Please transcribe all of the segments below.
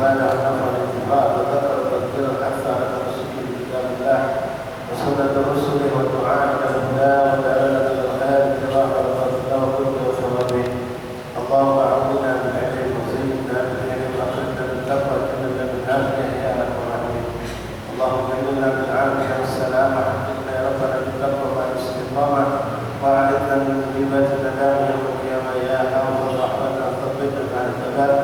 الاستفادة ونفع الانتفاع وذكر تذكير الحث على التمسك بكتاب الله وسنة الرسل والدعاء إلى الهدى ودلالة الخير اتباع رضوان الله وكل وثوابه. اللهم أعوذنا بالعلم وزينا بالعلم وأخرجنا بالتقوى وجنبنا بالعافية يا أرحم الراحمين. اللهم جنبنا بالعافية والسلامة حققنا يا ربنا بالتقوى والاستقامة وأعذنا من مصيبات الندامة يوم القيامة يا حافظ الرحمن ثبتنا على الثبات.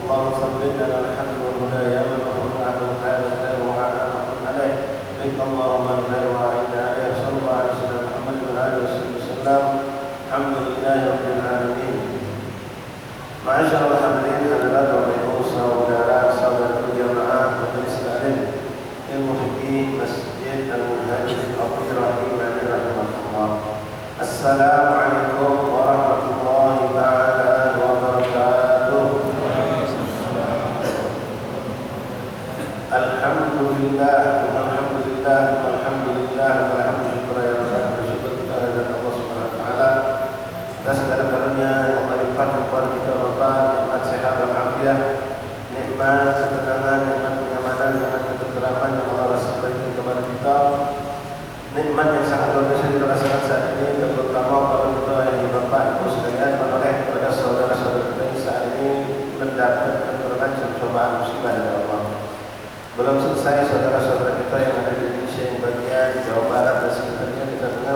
اللهم ثبتنا على الحق والهدى يا من هو عنه هذا الخير وعلى عليه بك اللهم الخير وعلينا عليه صلى الله عليه وسلم محمد وعلى آله وصحبه وسلم. الحمد لله رب العالمين. معاشر الحاضرين hadirat Bapak Ibu saudara saudara jamaah majelis taklim ilmu fikih Masjid Al-Muhajirin Al-Rahimani rahimahullah. Assalamualaikum warahmatullahi taala wabarakatuh. Alhamdulillah alhamdulillah alhamdulillah alhamdulillah ya Rabbana bersyukur kita kepada Allah Subhanahu wa taala atas segala karunia yang melimpah kepada kita Bapak, nikmat sehat dan afiat, nikmat ketenangan, nikmat kenyamanan, nikmat ketenteraman yang Allah berikan kepada kita, nikmat yang sangat luar biasa kita rasakan saat ini, terutama pada kita yang Bapak Ibu sekalian menoleh kepada saudara-saudara kita yang saat ini mendapatkan terancam cobaan musibah dari Allah. Belum selesai saudara-saudara kita yang ada di Indonesia yang bagian Jawa Barat dan sekitarnya kita dengar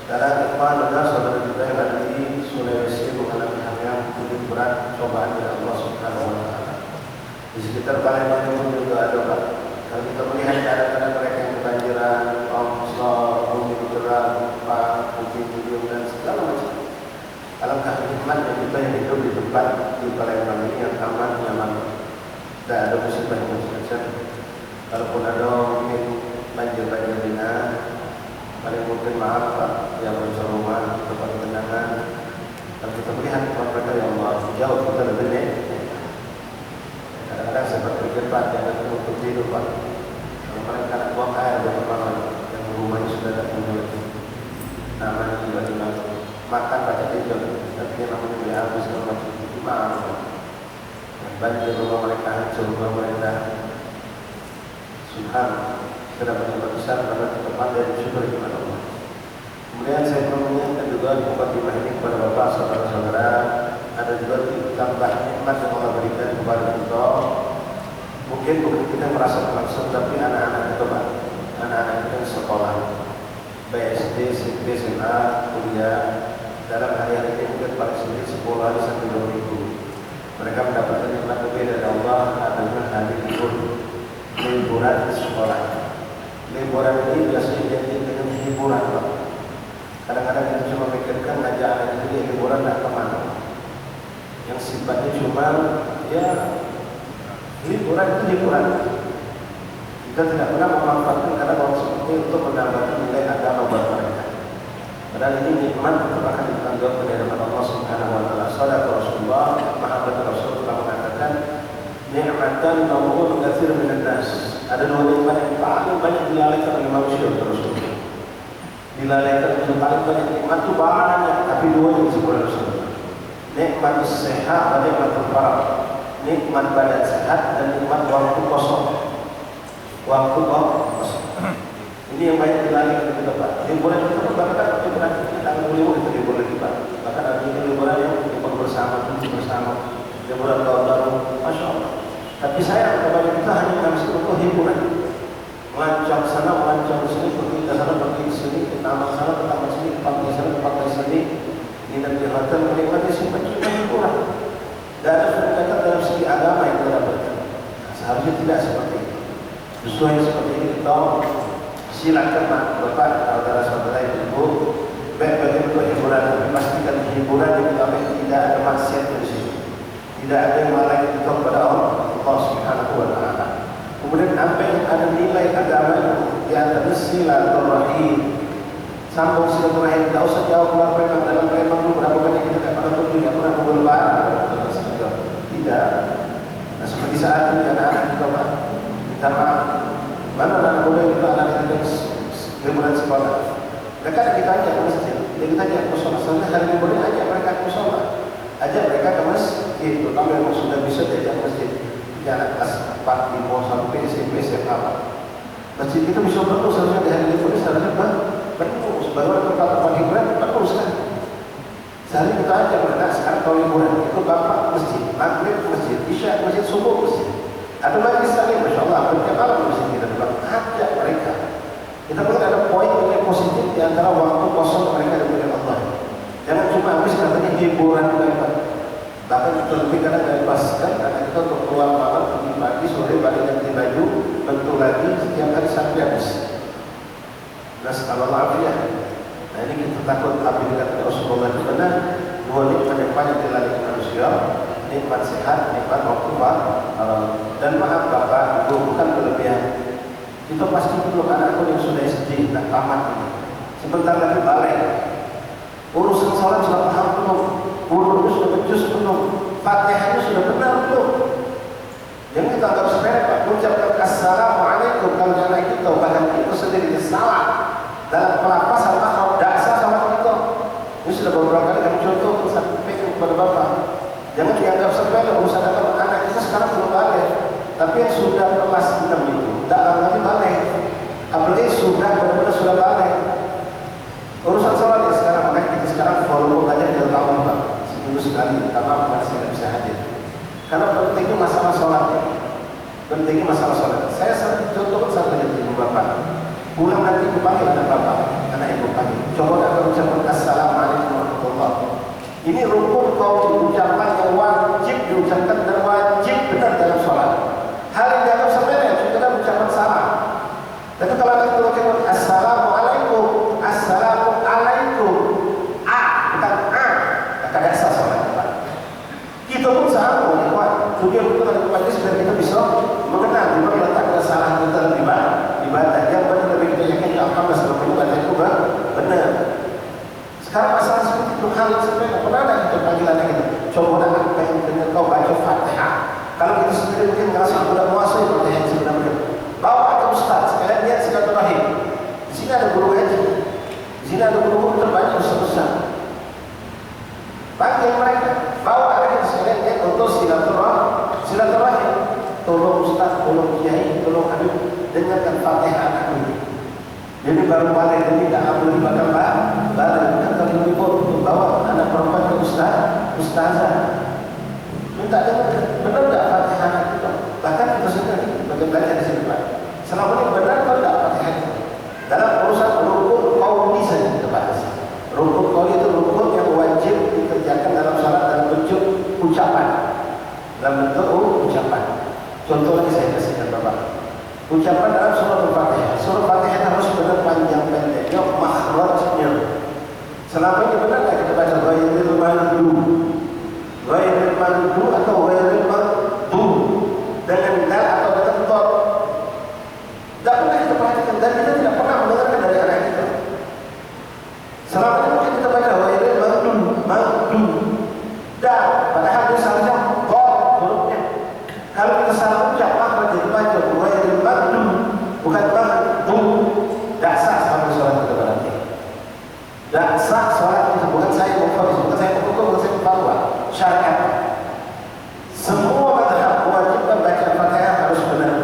sekarang ikhwan dengar saudara kita yang ada di Sulawesi mengalami hal yang begitu berat cobaan dari Allah Subhanahu wa taala. Di sekitar Palembang pun juga ada Pak. Kalau kita melihat keadaan mereka yang kebanjiran, longsor, bumi bergerak, gempa, puting-puting dan segala macam. Alangkah nikmatnya kita yang hidup di tempat di Palembang ini yang aman, nyaman. Tidak ada musibah yang macam-macam. Kalaupun ada mungkin banjir-banjir ringan, paling mungkin maaf Pak yang bocor rumah, tempat kenangan. Kalau kita melihat mereka yang Allah jauh kita lebih baik. Kadang-kadang saya berpikir Pak, jangan untuk tidur Pak. Kalau mereka nak buang air dari mana yang rumahnya sudah ada tidur. Namanya tiba-tiba makan pada tidur, tapi namanya dia habis kalau macam itu maaf Pak. Banjir rumah mereka, hancur rumah mereka. Subhanallah, sudah banyak besar karena kita pandai bersyukur kepada Allah. Kemudian saya mengingatkan juga di mukadimah ini kepada Bapak saudara-saudara, ada juga ditambah nikmat yang Allah berikan kepada kita. Mungkin bukan kita merasa langsung, tapi anak-anak kita Pak, anak-anak kita sekolah, BSD, SMP, SMA, kuliah, dalam hari-hari ini mungkin paling sedikit 10 hari sampai 2 minggu. Mereka mendapatkan nikmat lebih dari Allah adalah hari libur, liburan di sekolah. Liburan ini biasanya identik dengan hiburan Pak. Kadang-kadang kita cuma mikirkan ngajak anak itu liburan tak kemana. Yang sifatnya cuma ya liburan itu liburan. Kita tidak pernah memanfaatkan karena orang seperti untuk mendapatkan nilai agama buat mereka. Padahal ini nikmat itu akan ditanggung oleh Allah Subhanahu wa taala. Shadaqah Rasulullah, Muhammad Rasul telah mengatakan, "Ni'matan maw'ud katsir minan nas." Ada dua nikmat yang paling banyak dilalaikan oleh manusia terus. Dilalaikan yang paling banyak nikmat itu banyak, tapi dua yang disebut Rasul. Nikmat sehat dan nikmat farah. Nikmat badan sehat dan nikmat waktu kosong. Waktu kosong. Ini yang banyak dilalaikan kita Pak. Liburan kita bahkan liburan kita tanggal 5 itu liburan kita. Bahkan ada liburan yang kita bersama, liburan tahun baru, masya Allah. Tapi saya kepada kita hanya ngasih untuk hiburan. Melancong sana, melancong sini, pergi ke sana, pergi ke sini, ke taman sana, ke taman sini, ke pantai sana, ke pantai sini. Nginep di hotel, menikmati semua cuma hiburan. Dan ada pendekatan dalam segi agama yang kita dapatkan. Seharusnya tidak seperti itu. Justru yang seperti ini kita silakan Bapak, saudara-saudara ibu, baik bagi untuk hiburan, tapi pastikan hiburan yang kita tidak ada maksiat di sini. Tidak ada yang melalui kita kepada Allah Subhanahu wa taala. Kemudian apa yang ada nilai agama di antara silaturahim. Sambung silaturahim, tidak usah jauh keluar memang dalam memang berapa banyak kita tidak pernah pergi, tidak pernah berlebaran. Tidak. Nah seperti saat ini anak-anak kita Pak, minta maaf. Mana anak muda kita anak kita liburan sekolah. Mereka kita ajak ke masjid, kita ajak ke sholat. Soalnya hari liburnya ajak mereka ke sholat, ajak mereka ke masjid. Terutama yang sudah bisa diajak ke masjid. masjidnya anak kelas 4 di bawah sampai SMP SMA. Masjid itu bisa penuh seharusnya di hari libur ini seharusnya penuh. Sebagaimana tempat-tempat hiburan penuh sekali. Sehari kita aja berenang sekarang kalau liburan itu bapak masjid, maghrib masjid, isya masjid, subuh masjid. Ada majlis taklim, masya Allah, bertiap malam masjid kita bilang ajak mereka. Kita mungkin ada poin yang positif di antara waktu kosong mereka dengan Allah. Jangan cuma habis katanya hiburan mereka. Bahkan kita lebih kadang lepaskan karena kita untuk keluar malam, pergi pagi, sore, balik ganti baju, bentuk lagi setiap hari sampai habis. Nasallallahu ya. Nah ini kita takut apabila Rasulullah itu benar dua nikmat yang banyak dilalui manusia, nikmat sehat, nikmat waktu dan maaf bapak ibu bukan berlebihan. Kita pasti perlu anakku yang sudah SD dan tamat ini. Sebentar lagi balik. Urusan sholat sudah paham belum? Wudu sudah becus belum? Fatihahnya sudah benar belum? Jangan kita anggap sepele Pak. Mengucapkan assalamualaikum kalau anak kita bahkan itu sendiri salah dalam pelafasan makhraj dasar sama kita. Ini sudah beberapa kali kami contoh sampaikan kepada bapak. Jangan dianggap sepele urusan agama anak kita sekarang belum balik. Tapi yang sudah kelas 6 itu tidak lagi balik. Apalagi sudah benar-benar sudah balik. Urusan sholat ya sekarang makanya kita sekarang volume belajar di tahun Pak. Seminggu sekali, karena masih tidak bisa hadir. Karena pentingnya masalah sholat. Pentingnya masalah sholat. Saya sering contohkan satu dari ibu bapak. Pulang nanti ibu panggil anak bapak, anak ibu panggil. Coba kita ucapkan assalamualaikum warahmatullahi wabarakatuh. Ini rukun kaum ucapan yang wajib diucapkan dan wajib benar dalam sholat. Hal yang dianggap sepele sudah ucapan salah. Tapi kalau kita ucapkan assalamualaikum, assalamualaikum, bukan akan dasar sholat kita. Itu pun sama, Kemudian kita akan kembali supaya kita bisa mengenal di mana letak kesalahan kita dalam ibadah. Yang benar lebih kita yakin Alhamdulillah sebab ibadah itu benar. Sekarang masalah seperti itu hal yang sepele. Pernah ada kita panggilan kita? Coba apa yang benar kau baca Fatihah. Kalau kita sendiri mungkin merasa sudah menguasai Fatihah yang sebenarnya. Bawa ke Ustaz, sekalian lihat silaturahim. Di sini ada guru ngaji. Di sini ada guru-guru terbanyak besar-besar. Panggil mereka, bawa mereka sekalian lihat untuk silaturahim. Tolong Ustaz, tolong Kiai, tolong Habib dengarkan Fatihah anak ini. Jadi baru balik ini tidak boleh dibakar balik. Bukan kalau ibu untuk bawa anak perempuan ke ustazah. Minta dengar, benar tak Fatihah anak kita? Bahkan kita sendiri bagaimana belajar di sini Pak. Selama ini benar atau tidak Fatihah itu? Dalam urusan rukun qauli saja kita bahas. Rukun qauli itu rukun yang wajib dikerjakan dalam salat dalam bentuk ucapan. Dalam bentuk ucapan. Contoh lagi saya kasihkan Bapak. Ucapan dalam surah Al-Fatihah. Surah Al-Fatihah harus benar panjang pendeknya, makhrajnya. Selama ini benar tak kita baca ghairil maghdubi atau ghairil maghdub dengan dal atau dengan dot. Tidak pernah kita perhatikan dan kita tidak pernah mendengarkan dari anak kita. Selama ini mungkin kita baca ghairil maghdub dan padahal dia salahnya hurufnya. Kalau kita salah ucap makhraj itu baca ghairil maghdub bukan maghdub. Tak sah sama sholat kita berarti. Tak sah sholat kita, bukan saya mengfonis, bukan saya menghukum, bukan saya membawa syariat. Semua mazhab mewajibkan baca Fatihah harus benar.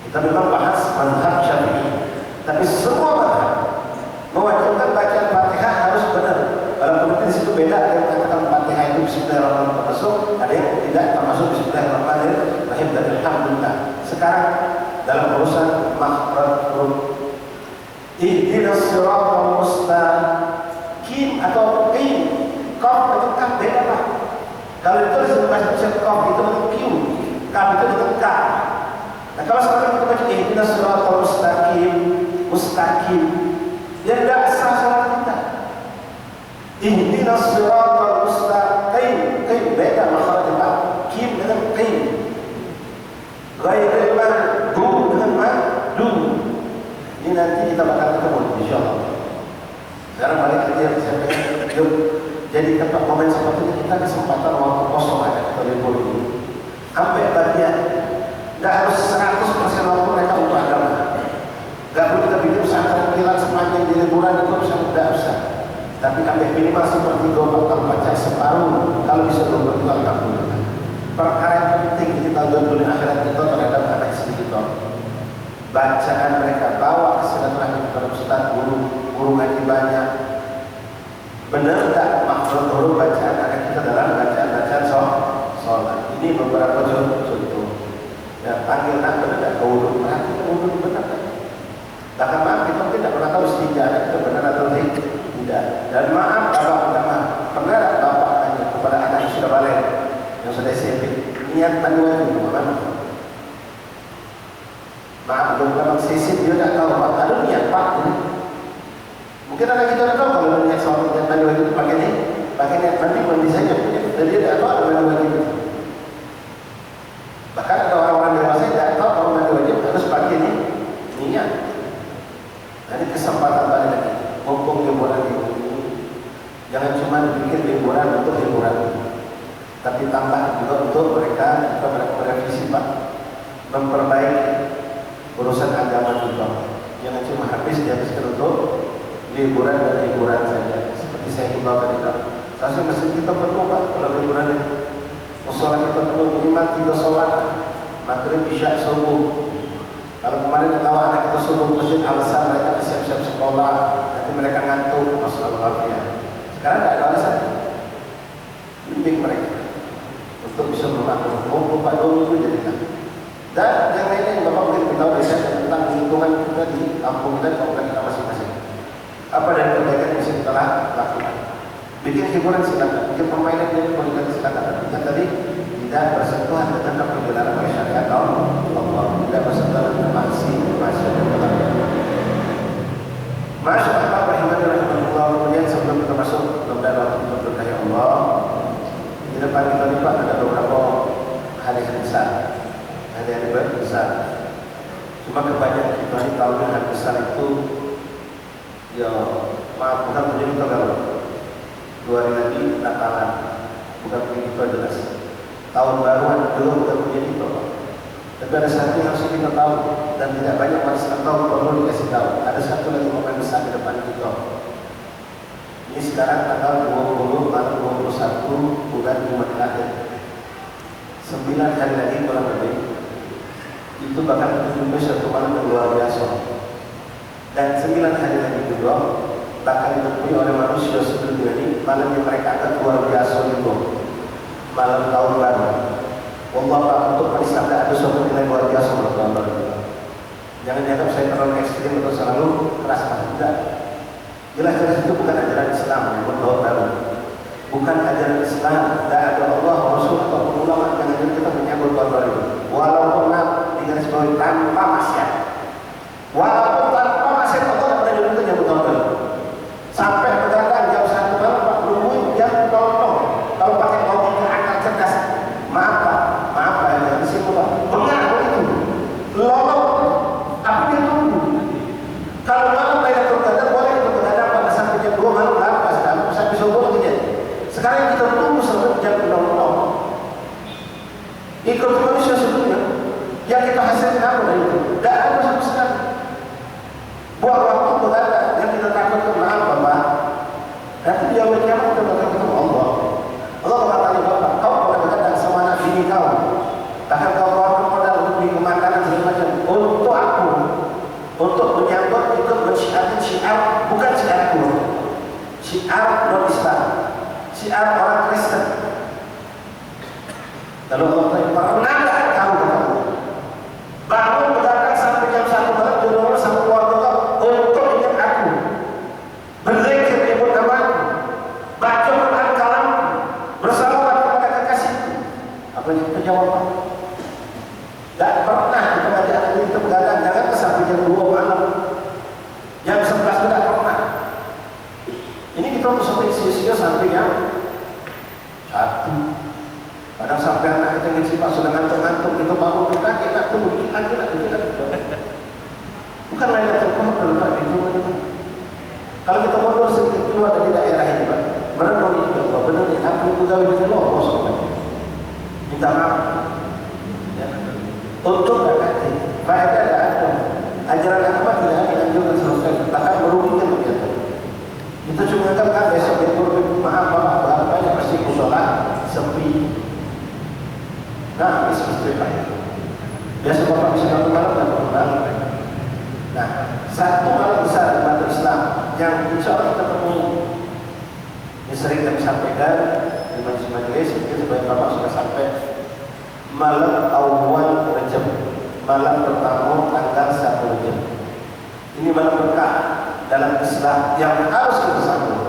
Kita memang bahas mazhab Syafi'i, tapi semua mazhab mewajibkan baca Fatihah harus benar. Walaupun di situ beda, ada yang mengatakan Fatihah itu Bismillahirrahmanirrahim termasuk, ada yang tidak termasuk Bismillahirrahmanirrahim dan Alhamdulillah. Sekarang dalam urusan makhraj huruf ihdinas siratal mustaqim atau qim, qaf dengan kaf beda Pak. Kalau itu disebut bahasa qaf itu dengan q, kaf itu dengan k. Nah kalau sekarang kita baca ihdinas siratal mustaqim, dia tidak sah salat kita. Ihdinas siratal mustaqim, beda makhraj Pak. Qim dengan qim. Ghairil maghdub dengan maghdub. Ini nanti kita bakal ketemu insyaallah. Sekarang balik ke dia, saya pengen jadi tempat momen seperti ini kita kesempatan waktu kosong ada kita libur ini. Sampai bagian tidak harus 100% waktu mereka untuk agama. Tidak perlu kita bikin pesantren kilat sepanjang di liburan itu bisa tidak usah. Tapi ambil minimal seperti 2 bakal baca separuh, kalau bisa 2 bakal alhamdulillah. perkara yang penting kita dunia akhirat kita terhadap anak istri kita. Bacaan mereka, bawa ke silaturahmi kepada ustaz, guru ngaji banyak. Benar tak makhluk bacaan anak kita dalam bacaan sholat. Ini beberapa contoh. Ya, panggil nak benar kau wudhu, perhatikan wudhu benar tak? Bahkan maaf kita tidak pernah tahu sejarah itu benar atau tidak. Dan maaf bapak pertama pernah bapak tanya kepada anak yang sudah balik, yang sudah SMP, niat manual itu mana? Maaf belum dapat sisi dia tidak tahu pak. Ada niat pak. Mungkin anak kita tidak tahu kalau niat soal niat manual itu pakai niat mandi saja. Dan dia tidak tahu ada manual itu. Bahkan ada orang-orang dewasa yang tidak tahu kalau mandi wajib harus pakai niat. Jadi kesempatan balik lagi, mumpung liburan ini, jangan cuma bikin liburan untuk hiburan, tapi tambah juga untuk mereka merevisi pak, memperbaiki urusan agama juga. Jangan cuma dihabiskan untuk liburan dan hiburan saja. Seperti saya himbau tadi kan, seharusnya masjid kita penuh pak kalau liburan ini. Musola kita penuh minimal 3 sholat, maghrib, isya, subuh. Kalau kemarin ketawa anak kita subuh masjid alasan mereka siap-siap sekolah, nanti mereka ngantuk, masalah ya. Sekarang tidak ada alasan. Bimbing mereka untuk bisa memaklumi. Lupa dulu itu jadi kan. Dan yang lainnya yang bapak mungkin beritahu biasanya tentang lingkungan kita di kampung kita, kampung kita masing-masing. Apa dari kebaikan yang bisa kita lakukan? Bikin hiburan silakan, bikin permainan yang boleh silakan. Kita tadi tidak bersentuhan dengan perjalanan masyarakat Allah, tidak bersentuhan dengan masyarakat. Masyaallah rahimahullah. Kemudian sebelum kita masuk kepada waktu berkah Allah, di depan kita lipat ada beberapa hari-hari besar, hari-hari besar. Cuma kebanyakan kita ini tahunya hari besar itu, ya maaf bukan menjadi kalau 2 hari lagi Natalan, bukan begitu jelas. Tahun baruan belum terjadi apa. Tapi ada satu yang harus kita tahu dan tidak banyak manusia tahu, perlu dikasih tahu. Ada satu lagi momen besar di depan kita. Ini sekarang tanggal 20 atau 21 bulan Jumat akhir. 9 hari lagi kurang lebih. Itu bakal menjadi satu malam yang luar biasa. Dan 9 hari lagi juga bakal ditemui oleh manusia sedunia ini malam yang mereka akan luar biasa itu. Malam tahun baru. Wallah Pak, untuk penisahkan ada suatu nilai luar biasa menurut Allah. Jangan dianggap saya terlalu ekstrim atau selalu keras tidak. Jelas-jelas itu bukan ajaran Islam yang tahun baru. Bukan ajaran Islam. Tidak ada Allah, Rasul atau ulama yang ajar kita menyambut tahun baru. Walaupun di garis bawah tanpa maksiat. Walaupun tanpa maksiat Allah tidak menyambut kita menyambut tahun baru. Sampai berkata jam 1 malam Pak, nungguin jam 00. Kalau pakai logika ke akal cerdas, maaf Pak, ya, di situ Pak, benar itu, lolok, apa dia tunggu? Kalau malam bayar terkadang boleh itu begadang pada sampai jam 2 malam berapa? Sampai subuh tidak. Sekarang kita tunggu sampai jam 00. Ikut manusia sebelumnya, yang kita hasilkan apa dari itu? Tidak ada sama sekali. Buat waktu begadang, yang kita takut maaf Bapak. Nanti dia berkiamat kita bakal ketemu Allah. Allah berkata Bapak, kau pernah berkata sama anak bini kau, bahkan kau bawa pada beli makanan segala macam untuk aku, untuk menyambut ikut mensyiarkan syiar, bukan syiarku, syiar non Islam, syiar orang Kristen. Lalu Allah berkata, pernah tak kau bangun berdatang sampai jam 1 malam di rumah sama keluarga kau untuk ingat aku, berzikir menyebut namaku, baca Quran kalam bersalawat kepada kekasihku. Apa yang kita jawab? Tak pernah kita ngajak anak kita begadang, jangan sampai jam 2 malam, jam 11 tidak pernah. Ini kita harus sampai sia-sia sampai jam 1. Kadang sampai anak kita ngisi Pak sudah ngantuk-ngantuk, kita bangun kita nak tunggu kita. Bukan lain yang terkumpul Pak itu. Kalau kita mundur sedikit keluar dari daerah ini Pak, merenung itu Pak, benar ni aku pegawai di luar kosong. Minta maaf. Ya. Untuk berkati, faedah ada. Ajaran agama tidak dianjurkan sama sekali, bahkan merugikan kita. Kita cuma kan besok itu maaf Pak, banyak pasti musola sepi. muslimah. Biasa bapak bisa satu malam dan malam. Nah, satu malam besar umat Islam yang insya Allah kita temui. Ini sering kami sampaikan di majelis-majelis, mungkin sebagai bapak sudah sampai malam awal Rajab, malam pertama tanggal 1 Rajab. Ini malam berkah dalam Islam yang harus kita sambut.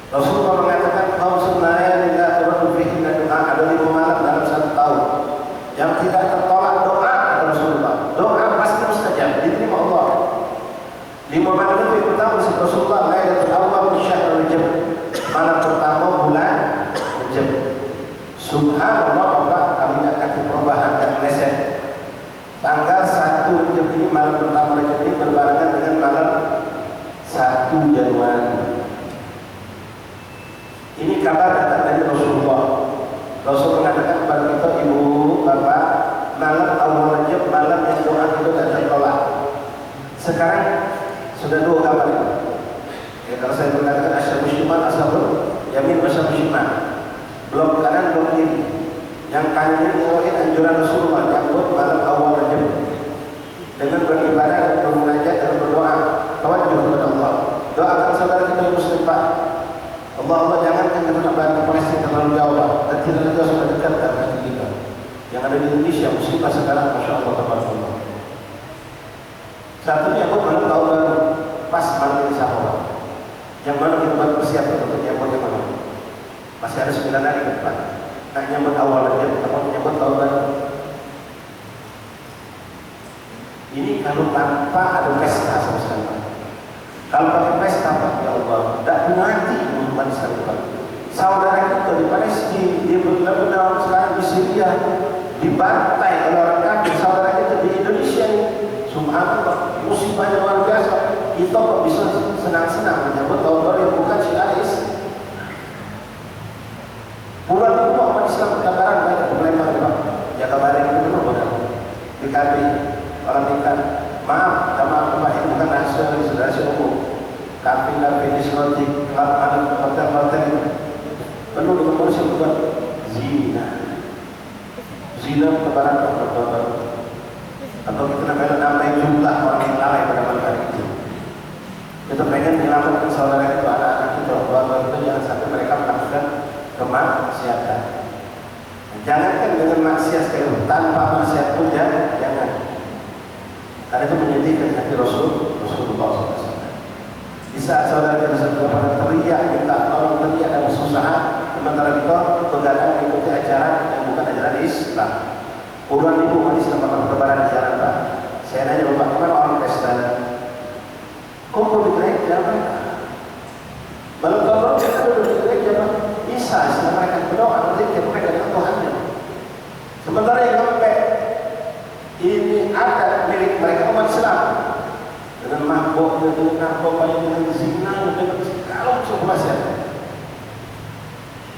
Rasulullah mengatakan khamsunaya la turadu fihinna doa, ada 5 malam dalam 1 tahun yang tidak tertolak doa kata Rasulullah. Doa pasti mustajab, diterima Allah. 5 malam itu pertama disebut Rasulullah Lailatul Awwal min syahr Rajab, malam pertama bulan Rajab. Subhanallah, Bapak, kami akan perubahan dan meleset. Tanggal 1 Rajab ini, malam pertama Rajab ini berbarengan dengan malam 1 Januari. Ini kabar datang dari Rasulullah. Rasul mengatakan kepada kita, ibu, bapak, malam awal Rajab, malam yang doa itu tidak tertolak. Sekarang sudah 2 kabar. Ya, kalau saya mengatakan asyabul shimal, asyabul yamin, asyabul shimal. Blok kanan, blok kiri. Yang kanan ini mengikuti anjuran Rasulullah yang buat malam awal Rajab dengan beribadah dan bermunajat dan berdoa. Tawajjuh kepada Allah. Doakan saudara kita muslim, Pak. Allah jangankan kita nak bantu Palestina terlalu jauh, dan tidak jauh sudah dekat dengan hati kita. Yang ada di Indonesia musibah sekarang, masya Allah, tabarakallah. Satunya aku malam tahun baru, pas malam ini sahur. Yang mana kita buat persiapan untuk nyambut yang mana? Masih ada 9 hari ke depan. Nak nyambut awal aja, kita nyambut tahun baru. Ini kalau tanpa ada pesta sama sekali. Kalau pakai pesta, ya Allah, tidak mati umat Islam. Saudara kita di Palestina, di Lebanon, sekarang di Syria, dibantai oleh orang kafir. Saudara kita di Indonesia ini, subhanallah, musibahnya luar biasa. Kita kok bisa senang-senang menyambut tahun baru yang bukan syiaris. Bulan kedua umat Islam berkabaran banyak problema, ya kabarin itu benar benar. Di KB, orang tingkat, maaf, Pak, ini bukan hasil umum. Kafe diskotik, hotel itu penuh dengan manusia bukan zina. Zina kebaran atau kita namanya jumlah orang yang lalai pada malam hari itu. Kita pengen menyelamatkan saudara itu, anak-anak kita, bahwa kita jangan sampai mereka melakukan kemaksiatan. Jangankan dengan maksiat sekali, tanpa maksiat pun jangan. Karena itu menyedihkan hati Rasulullah SAW. Di saat saudara kita sedang teriak, minta tolong, teriak dan kesusahan, sementara kita begadang mengikuti acara yang bukan ajaran Islam. Puluhan ribu umat Islam akan berlebaran di jalan, Pak. Saya nanya, Bapak, kemana orang pesta? Kumpul di gereja, Pak. Malam tahun kita duduk di gereja, Pak. Bisa, setelah mereka berdoa, berzikir mereka dengan Tuhannya. Sementara yang sampai ini ada milik mereka umat Islam dengan mabuk, dengan narkoba, dengan zina, dengan kalau semua siapa.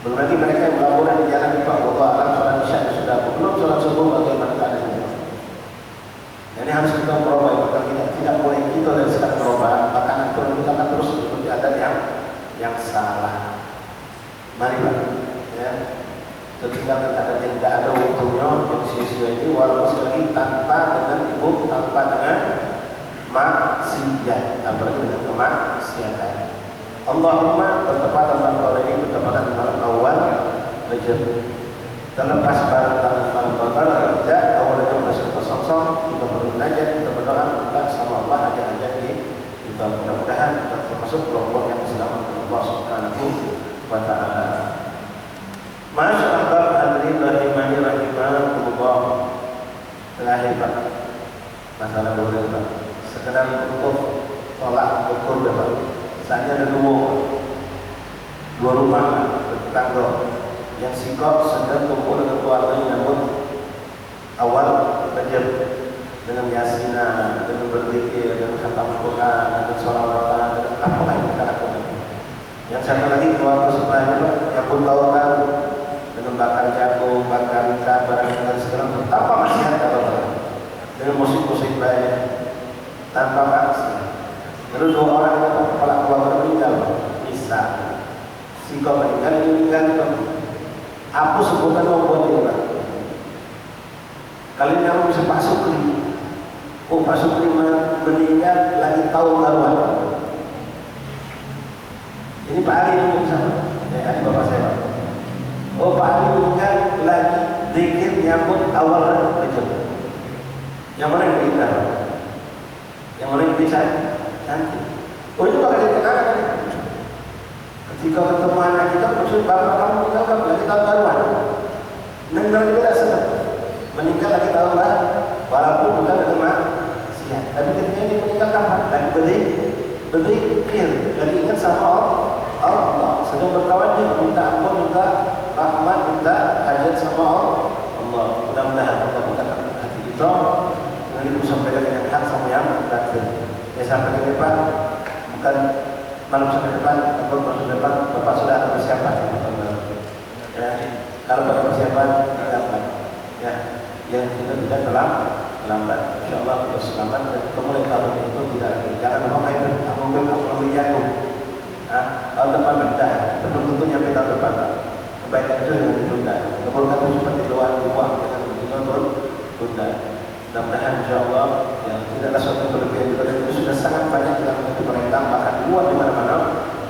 Belum lagi mereka yang melakukan di jalan itu, Allah alam sholat isya sudah belum sholat subuh bagaimana keadaannya. Jadi harus kita berubah, kita tidak boleh kita dari sekarang berubah, maka kita akan terus seperti ada yang salah. Mari Pak, ya. Ketika ada yang tidak ada waktunya yang sia-sia ini, walaupun sekali tanpa dengan ibu, tanpa dengan maksiat, apalagi dengan kemaksiatan. Allahumma bertepatan malam tahun ini, bertepatan malam awal Rajab. Terlepas barang tangan malam tahun kerja awal Rajab masuk kosong-kosong, kita bernajat, kita berdoa, minta sama Allah aja kita mudah-mudahan kita termasuk kelompok yang diselamatkan Allah Subhanahu wa Ta'ala. Masyaallah, hadirin rahimani rahimakumullah. Terakhir Pak, masalah boleh Pak, sekedar untuk tolak ukur Pak. Misalnya ada dua rumah tetangga yang sikap sedang kumpul dengan keluarga menyambut awal Rajab dengan yasinan, dengan berzikir, dengan khatam Quran, dengan sholawatan, dengan apa yang kita lakukan. Yang satu lagi keluarga sebelahnya Pak, yang pun tahu dengan bakar jagung, bakar ikan, barang-barang segala macam, tanpa maksiat dengan musik-musik baik, tanpa maksiat. Terus 2 orang yang kepala keluarga meninggal, bisa. Si kau meninggal itu hapus sebutan orang buat dia. Kalian yang bisa Pak Sukri. Oh, Pak Sukri meninggal lagi tahun baruan. Ini Pak Ali itu sama. Ini bapak saya. Oh, Pak Ali meninggal lagi zikir nyambut awal Rajab. Yang mana yang kita? Yang mana yang bisa? Nanti. Oh, itu bakal dikenal kan? Ketika ketemu anak kita, maksud bapak kamu meninggal kan lagi tahun baruan. Meninggal juga tidak sedap. Meninggal lagi tahun baru, walaupun bukan dengan siang. Tapi ketika ini meninggal kapan? Lagi berzikir, lagi ingat sama Allah. Sedang bertawajud, minta ampun, minta rahmat, minta hajat sama Allah. Mudah-mudahan Allah bukan hati kita. Nanti kita sampaikan yang hak sama yang terakhir. Ya sampai ke depan, bukan malam sampai depan, atau malam depan, Bapak sudah ada persiapan. Ya, kalau pada persiapan, ya, yang kita tidak terlambat. InsyaAllah kita selamat dan mulai tahun itu tidak jangan memakai aku lihatku. Tahun depan berdah, tentu nyampe tahun depan. Kebaikan itu yang ditunda. Keburukan itu seperti doa dengan begitu tunda. Mudah-mudahan InsyaAllah yang tidaklah suatu kelebihan itu sudah sangat banyak kita menjadi perintah bahkan luar di mana-mana.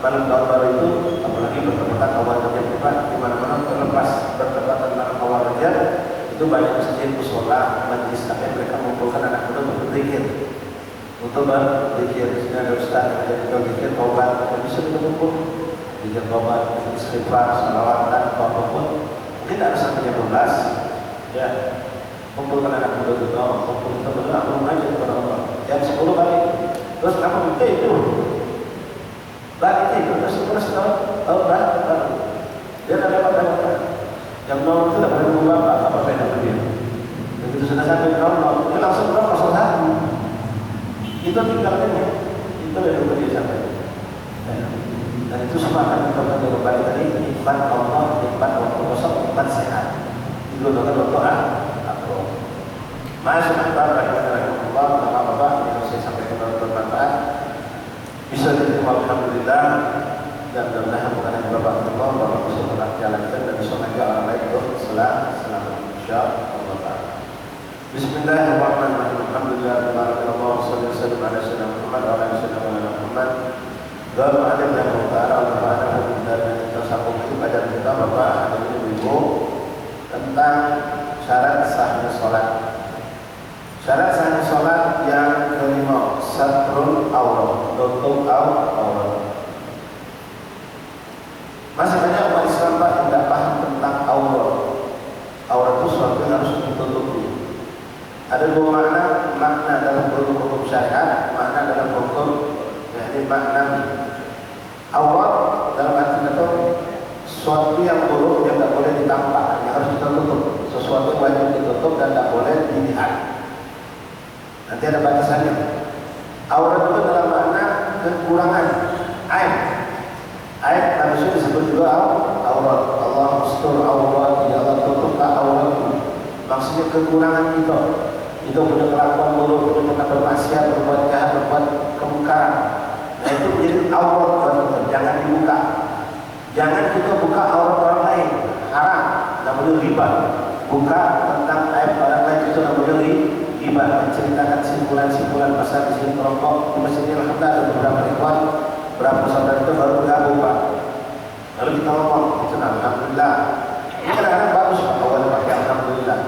Malam tahun baru itu apalagi bertepatan awal Rajab di mana-mana terlepas bertepatan dengan awal Rajab. Itu banyak masjid, musola, majlis sampai mereka mengumpulkan anak muda untuk berzikir. Untuk berzikir, di sini ada ustaz yang ada berzikir taubat, yang bisa berkumpul, berzikir taubat, istighfar, salawatan, apapun. Mungkin ada sampai jam 12, ya. Kumpulkan anak muda juga, kumpul kita berdoa, mengajar kepada Allah. Jam 10 balik, terus apa kita itu? Balik itu terus tahu berapa? Dia dah dapat. Jam 0 itu tidak boleh mengubah apa beda dia. Begitu sudah sampai 0, dia langsung berapa 01. Itu tinggalnya, itu dari dia sampai. Dan itu semua akan kita kembali tadi nikmat Allah, nikmat waktu kosong, nikmat sehat. Itu adalah doa aku. Masyaallah, bapak-bapak yang saya sampaikan bermanfaat. Bisa diterima alhamdulillah. Dan mudah-mudahan bukan hanya bapak bisa jalankan dan bisa mengajak orang lain untuk selamat insyaallah. Bismillahirrahmanirrahim. Alhamdulillah tabarakallah sallallahu alaihi wa sallam Muhammad wa ala alihi Muhammad. Dalam hadis yang utara Allah dan kita sambung itu pada kita bapak dan ibu tentang syarat sahnya salat. Syarat sahnya salat yang kelima, satrul aurat, tutup aurat. Masih banyak umat Islam Pak yang tidak paham tentang aurat. Aurat itu sesuatu yang harus ditutupi. Ada dua makna dalam hukum syariat, makna dalam hukum yakni makna aurat dalam arti kata sesuatu yang buruk yang tidak boleh ditampak, yang harus ditutup. Sesuatu yang wajib ditutup dan tidak boleh dilihat. Nanti ada batasannya. Aurat itu dalam makna kekurangan, aib. Aib manusia disebut juga aurat. Allah ustur aurat, ya Allah tutuplah aurat. Maksudnya kekurangan kita. Itu punya kelakuan buruk, punya bermaksiat, berbuat jahat, berbuat kemungkaran. Nah itu menjadi aurat, jangan dibuka. Jangan kita buka aurat orang lain, haram. Namanya riba. Buka tentang aib orang lain itu namanya riba. Menceritakan simpulan-simpulan pasal di sini kelompok di masjid Alhamdulillah ada beberapa ikhwan. Berapa saudara itu baru bergabung Pak. Lalu kita ngomong, itu alhamdulillah. Ini kadang-kadang bagus Pak, awal pakai alhamdulillah.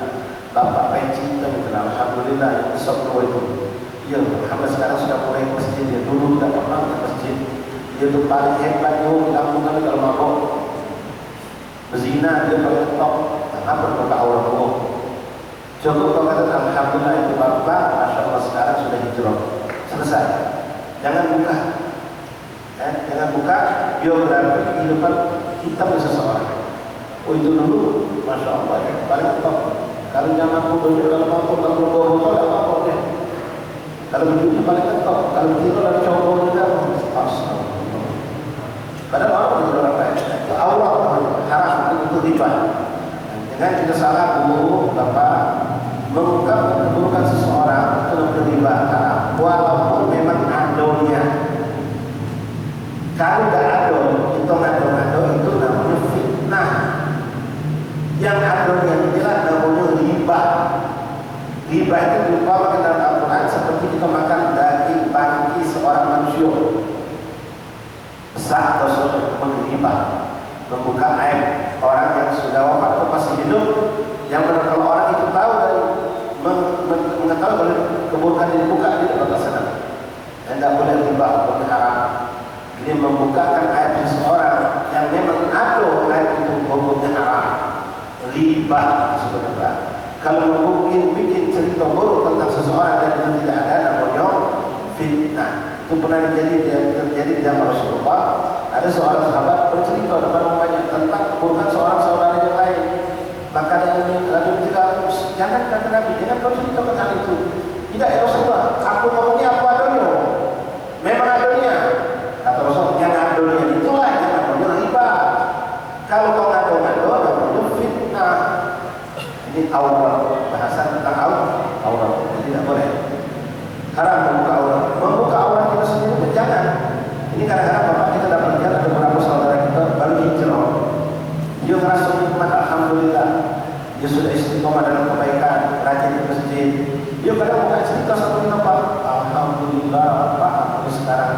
Bapak pengen kita gitu, alhamdulillah yang besar dua itu. Iya, Muhammad sekarang sudah mulai ke masjid. Dia dulu tidak pernah ke masjid. Dia itu paling hebat di kampung kami kalau mabok. Berzina dia paling top. Apa berbuka aurat umum. Cukup kalau kata alhamdulillah itu Bapak, masya Allah sekarang sudah hijrah. Selesai. Jangan buka. Jangan buka biografi kehidupan hitam seseorang. Oh itu dulu, masya Allah ya, paling top. Kalau zaman kudu dalam mampu, kalau bawa dalam mampu ya. Kalau begitu paling top. Kalau begitu ada cowok juga, astagfirullah. Padahal orang itu orang lain. Itu Allah haram itu riba. Dengan kita salah guru bapak mengungkap keburukan seseorang itu namanya riba haram. Walaupun memang adolnya. Kalau tidak adol, itu ngado-ngado itu namanya fitnah. Yang adolnya inilah namanya riba. Ghibah itu diumpamakan dalam Al-Quran seperti kita makan daging bangki seorang manusia besar atau sesuatu menghibah, membuka aib orang yang sudah wafat atau masih hidup, yang benar kalau orang itu tahu dan mengetahui boleh keburukan yang dibuka, dia tidak bakal senang. Dan tidak boleh ghibah, boleh haram. Ini membukakan aib seseorang yang memang ada aib itu hukumnya haram. Ghibah sebenarnya. Kalau mungkin bikin cerita buruk tentang seseorang dan itu tidak ada, namanya fitnah. Itu pernah terjadi di zaman Rasulullah. Ada seorang sahabat bercerita depan banyak tentang keburukan seorang saudara yang lain. Maka Nabi tidak, jangan kata Nabi, jangan kau ceritakan hal itu. Tidak ya Rasulullah, aku ngomongnya apa adanya. Memang adanya. Kata Rasulullah, yang adanya itulah yang namanya riba. Kalau kau ngado-ngado, namanya fitnah. Ini aurat, bahasa tentang aurat. Jadi tidak boleh. Haram membuka aurat. Membuka aurat kita sendiri jangan. Ini kadang-kadang bapak kita dapat lihat ada beberapa saudara kita baru hijrah. Dia merasa nikmat, alhamdulillah. Dia sudah istiqomah dalam kebaikan, rajin di masjid. Dia kadang buka cerita satu kita, Pak. Alhamdulillah, Pak. Aku sekarang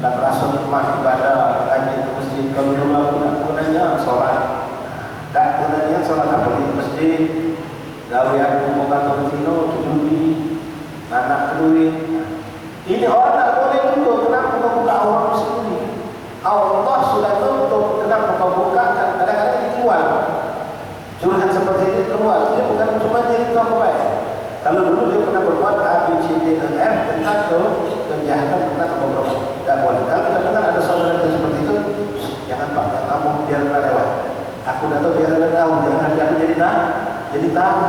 dah merasa nikmat ibadah, rajin di masjid. Kalau dulu aku tak gunanya sholat. Tak gunanya sholat apa di masjid. Gawe aku bukan Tortino, Judi, anak duit. Ini orang tak boleh tutup. Kenapa kau buka aurat sendiri? Allah sudah tutup. Kenapa kau buka? Kadang-kadang dijual. Curhat seperti ini keluar. Dia bukan cuma jadi tukang baik. Kalau dulu dia pernah berbuat A, B, C, D, dan F tentang kejahatan tentang kebenaran. Tak boleh. Kalau kita dengar ada saudara yang seperti itu, jangan Pak, kamu biarlah lewat. Aku dah tahu biarlah tahu. Jangan aku jadi tahu.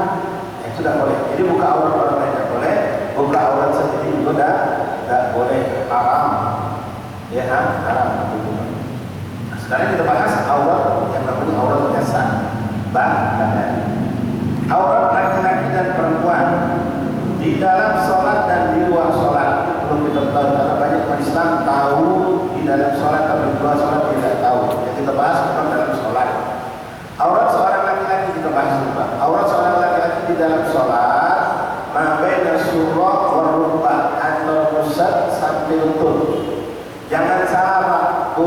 Sudah boleh. Jadi buka aurat orang lain tak boleh. Buka aurat sendiri juga tak boleh. Haram. Ya haram. Nah, sekarang kita bahas aurat yang namanya aurat jasad. Badan. Aurat laki-laki dan perempuan di dalam sholat dan di luar sholat. Perlu kita tahu karena banyak orang Islam tahu di dalam sholat tapi di luar sholat tidak tahu. Yang kita bahas tentang dalam sholat. Aurat seorang laki-laki kita bahas juga. Aurat seorang laki-laki di dalam sholat, mabaina surah warubah atau pusat sampai lutut. Jangan salah, bu,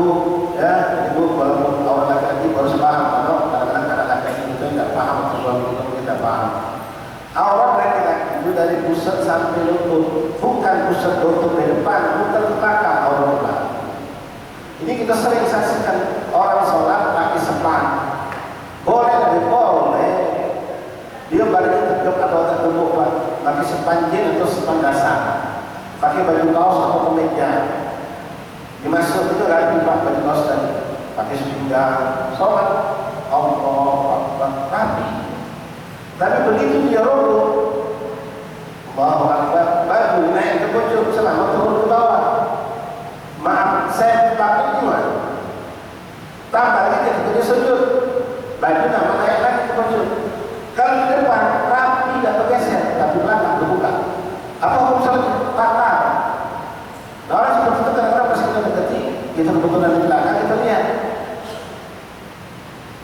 ya, ibu walaupun aurat laki-laki baru paham, atau kadang-kadang anak laki-laki itu tidak paham atau suami itu tidak paham. Aurat laki-laki itu dari pusat sampai lutut, bukan pusat lutut di depan, bukan ke belakang aurat belakang. Ini kita sering saksikan orang sholat pakai sepan. Boleh. Dia badannya tegap atau tertutup, pakai sepanjang atau sepan dasar, pakai baju kaos atau kemeja. Dimasuk itu lagi Pak baju kaos tadi, pakai sepinggang, sholat, Allah rapi. Tapi begitu dia rukuk, Allahu Akbar, baju naik ke pucuk selama turun ke bawah. Maaf, saya pakai gimana? Tambah lagi ketika sujud, baju nama naik lagi ke pucuk. Kalau di depan rapi tidak bergeser, tapi belakang terbuka. Apa hukum salat? Patah. Nah, orang seperti itu kadang-kadang pas kita dekati, kita kebetulan di belakang kita lihat.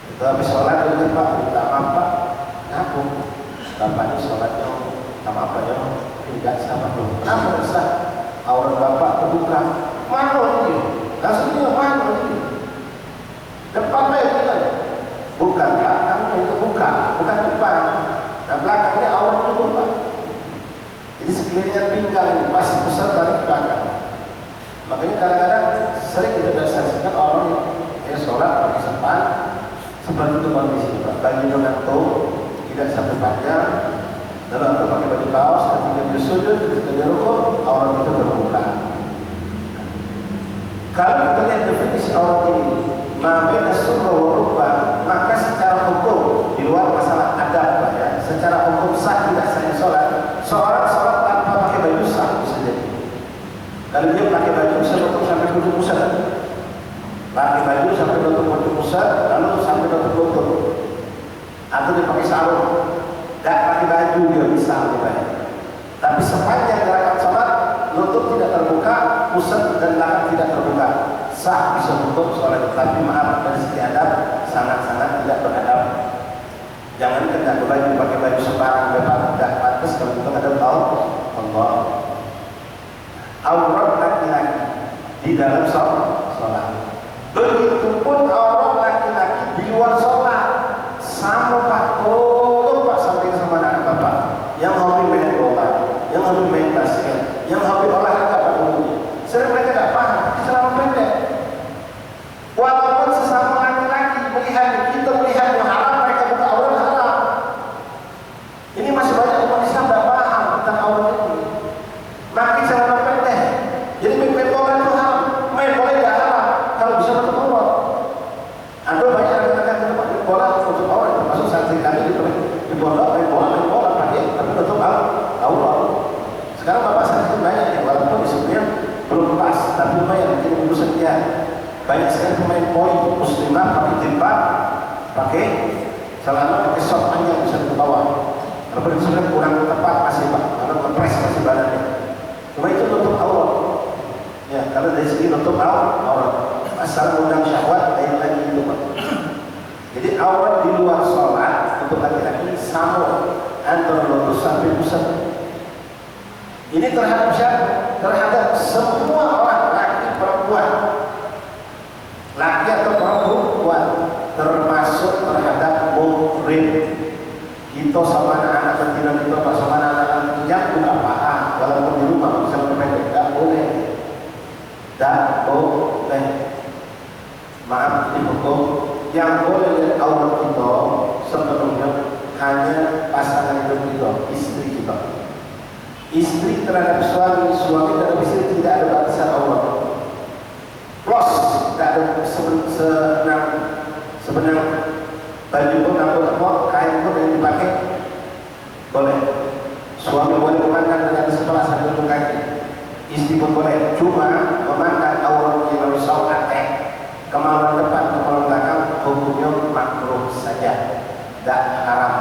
Kita habis sholat di depan, minta maaf Pak, ngaku. Bapak ini sholatnya, sama apa ya? Tidak sama dulu. Kenapa besar? Aurat bapak terbuka. Mana ini? Langsung dia mana ini? Depan baik kita. Bukan belakang itu buka, bukan depan. Dan belakangnya aurat itu buka. Jadi sekiranya pinggang ini masih besar dari belakang. Makanya kadang-kadang sering kita saksikan orang yang sholat pakai sepan seperti itu kondisi baju dengan tuh tidak sampai panjang. Lalu atau pakai baju kaos ketika dia sujud, ketika dia rukuk, aurat itu terbuka. Kalau kita lihat definisi aurat ini, ma'baina surra wa rukbah, maka secara hukum di luar masalah adab ya, secara hukum sah tidak sahnya sholat. Seorang sholat tanpa pakai baju sah bisa jadi. Kalau dia pakai baju bisa tutup sampai tutup pusat. Pakai baju sampai tutup pusat, lalu sampai tutup lutut. Atau dia pakai sarung, tidak pakai baju dia bisa pakai. Tapi sepanjang gerakan sholat, lutut tidak terbuka, pusat dan belakang tidak terbuka. Sah bisa tutup sholat, tapi maaf dari segi adab sangat-sangat tidak beradab. Jangan kena baju pakai baju sembarang, memang tidak pantas kalau kita dalam sholat. Begitupun aurat laki-laki di luar sholat. Sama Pak, tolong Pak sampaikan sama anak Bapak yang hobi main bola, yang hobi main basket, yang hobi olahraga pada umumnya. Sering mereka tidak paham, tapi selama pendek. Walaupun sesama laki-laki melihat kita melihat yang haram, mereka buka aurat haram. Ini masih banyak umat Islam tidak paham tentang aurat ini. Makin selama pendek. Jadi main bola itu haram, main bola tidak haram kalau bisa menutup aurat. Ada banyak yang mengatakan tempat main bola menutup aurat, termasuk santri kami di pondok main bola pakai tapi menutup aurat. Sekarang bapak santri banyak yang walaupun disebutnya belum pas, tapi lumayan bikin urusan dia. Banyak sekali pemain poli muslimah pakai jilbab, pakai celana, pakai short panjang bisa ke bawah. Walaupun sebenarnya kurang tepat masih Pak, karena ngepres masih badannya. Cuma itu nutup aurat. Ya, kalau dari segi nutup aurat, asal undang syahwat lain lagi itu Pak. Jadi aurat di luar sholat untuk laki-laki sama antara lutut sampai pusat. Ini terhadap siapa? Terhadap semua orang, laki perempuan. Laki atau perempuan, termasuk terhadap muhrim. Kita sama anak-anak betina kita sama anak-anak yang tidak paham, walaupun di rumah bisa berpendek, tidak boleh. Tak boleh. Maaf, ini hukum. Yang boleh lihat aurat kita sepenuhnya hanya pasangan hidup kita, istri kita. Istri terhadap suami, suami terhadap istri tidak ada batasan aurat. Plus, tidak ada sebenarnya baju pun apa, kain pun yang dipakai boleh. Suami boleh memandang dengan sebelah sambil kaki, istri pun boleh. Cuma memandang aurat yang harus sholat kemaluan depan, kemaluan belakang hukumnya makruh saja, tidak haram.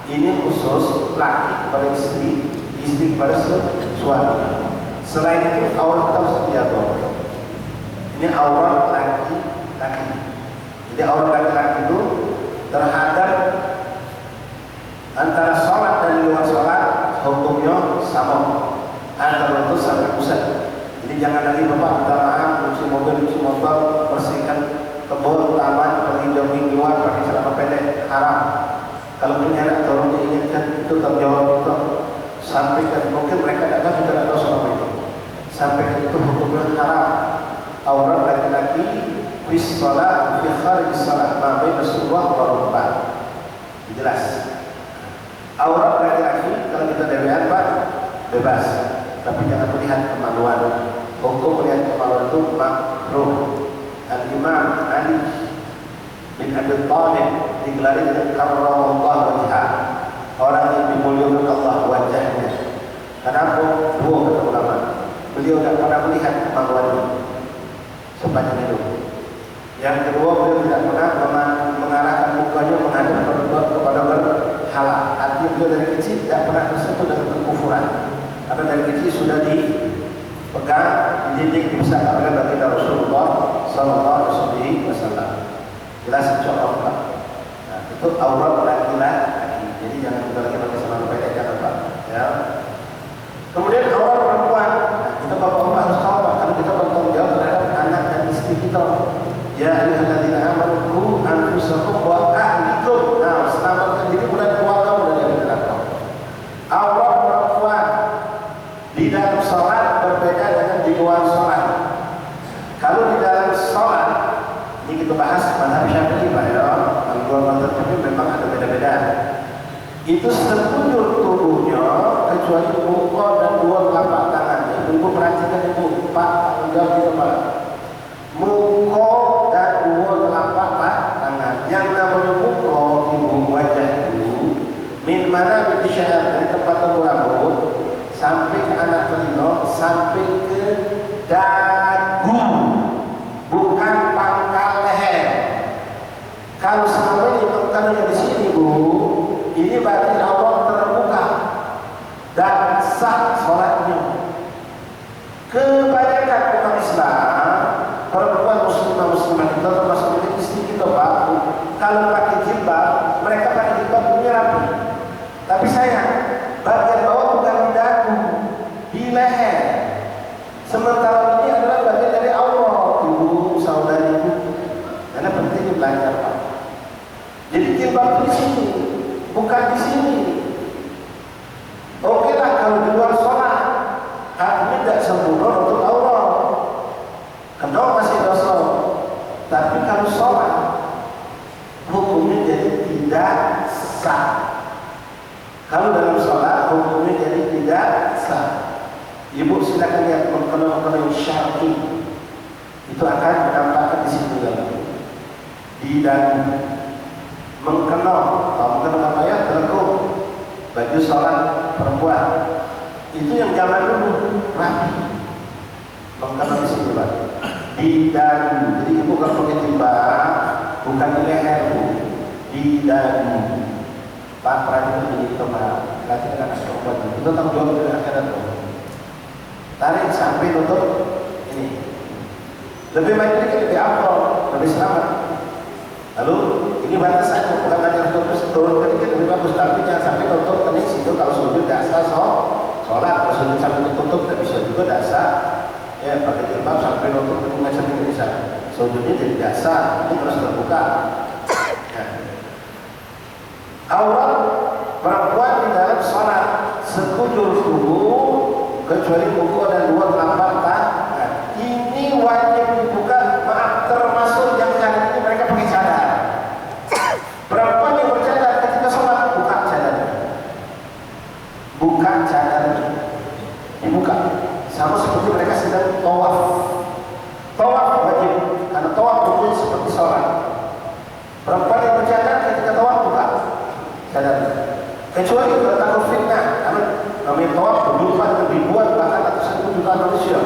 Ini khusus laki kepada istri, istri kepada suami. Selain itu aurat kita harus dijaga. Ini aurat laki-laki. Jadi aurat laki-laki itu terhadap antara sholat dan luar sholat hukumnya sama, antara itu sampai pusat. Jadi jangan lagi bapak minta maaf, cuci mobil, cuci motor, bersihkan kebun, taman, pergi jogging luar pakai celana pendek, haram. Kalau punya anak tolong diingatkan, itu terjawab itu sampaikan. Mungkin mereka tidak tahu soal itu. Sampaikan itu hukumnya haram. Aurat laki-laki fi shalah fi kharij shalah ma baina surah wa rukbah. Jelas. Aurat laki-laki kalau kita dewean Pak bebas, tapi jangan melihat kemaluan. Hukum melihat kemaluan itu makruh. Al-Imam Ali bin Abi Thalib digelari dengan karramallahu wajhah, orang yang dimuliakan Allah wajahnya. Kenapa? Dua kata ulama. Beliau tidak pernah melihat kemaluannya sepanjang hidup. Yang kedua, beliau tidak pernah mengarahkan mukanya menghadap kepada berhala. Artinya beliau dari kecil tidak pernah tersentuh dengan kekufuran. Karena dari kecil sudah dipegang, dididik, dibesarkan oleh baginda Rasulullah Sallallahu Alaihi Wasallam. Jelas insyaallah Pak. Nah, itu aurat laki-laki. Jadi jangan kita lagi pakai celana pendek, jangan Pak. Ya. Kemudian aurat perempuan. Nah, kita bapak-bapak harus tahu Pak, kalau kita bertanggung jawab terhadap anak dan istri kita. Ya ayyuhalladzina amanu qu anfusakum wa ahlikum. Nah, selamatkan diri dan keluarga dari neraka. Aurat perempuan di dalam sholat berbeda dengan di luar sholat. Kalau di dalam sholat, ini kita bahas mazhab Syafi'i Pak ya. Kalau luar mazhab Syafi'i memang ada beda-beda. Itu seluruh tubuhnya kecuali muka dan dua telapak tangannya. Ibu perhatikan itu Pak, jawab itu Pak. Muka dan dua telapak tangan. Yang namanya muka ibu wajah itu min mana bisyar dari tempat tumbuh rambut sampai ke anak telinga sampai ke dagu, bukan pangkal leher. Kalau sampai di pangkalnya di sini Bu, ini berarti Allah terbuka dan sah sholatnya. Kebanyakan umat Islam, perempuan muslimah kita termasuk istri kita Pak, kalau pakai jilbab, mereka pakai jilbab punya rapi. Tapi sayang, bagian bawah bukan di dagu, di leher. Sementara ini adalah bagian dari aurat. waktu di sini, bukan di sini. Oke lah kalau di luar sholat, artinya tidak sempurna untuk Allah. Kedua masih dosa. Tapi kalau sholat, hukumnya jadi tidak sah. Kalau dalam sholat, hukumnya jadi tidak sah. Ibu silakan lihat makanan-makanan syar'i itu akan menampakkan di situ dalam di dan mengkenal apa ya, telekuk baju sholat perempuan itu yang zaman dulu rapi mengkenal di situ Pak. Di dan jadi ibu kalau pakai jilbab bukan di leher bu, di dan Pak Prajurit ini Pak latih anak perempuan itu tanggung jawab dari akhirat bu. Tarik sampai tutup ini. Lebih baik ini lebih ampuh, lebih selamat. Lalu ini batasannya bukan hanya terus turun sedikit lebih bagus, tapi jangan sampai tutup ke situ. Kalau sujud dasar sholat, kalau sujud sampai tertutup tidak bisa juga dasar. Ya pakai jilbab sampai tutup ke bunga sendiri bisa. Sujudnya jadi dasar, ini terus terbuka. Ya. Aurat perempuan di dalam sholat sekujur tubuh kecuali buku dan dua telapak tangan. Ini wajib dibuka. Maaf, termasuk yang kali ini mereka pakai cadar. Perempuan yang bercadar ketika sholat buka cadar, buka cadar, dibuka. Sama seperti mereka sedang tawaf. Tawaf wajib karena tawaf rukun seperti sholat. Perempuan yang bercadar ketika tawaf buka cadar. Kecuali kalau takut fitnah, karena namanya tawaf berjumpa ribuan bahkan ratusan juta manusia.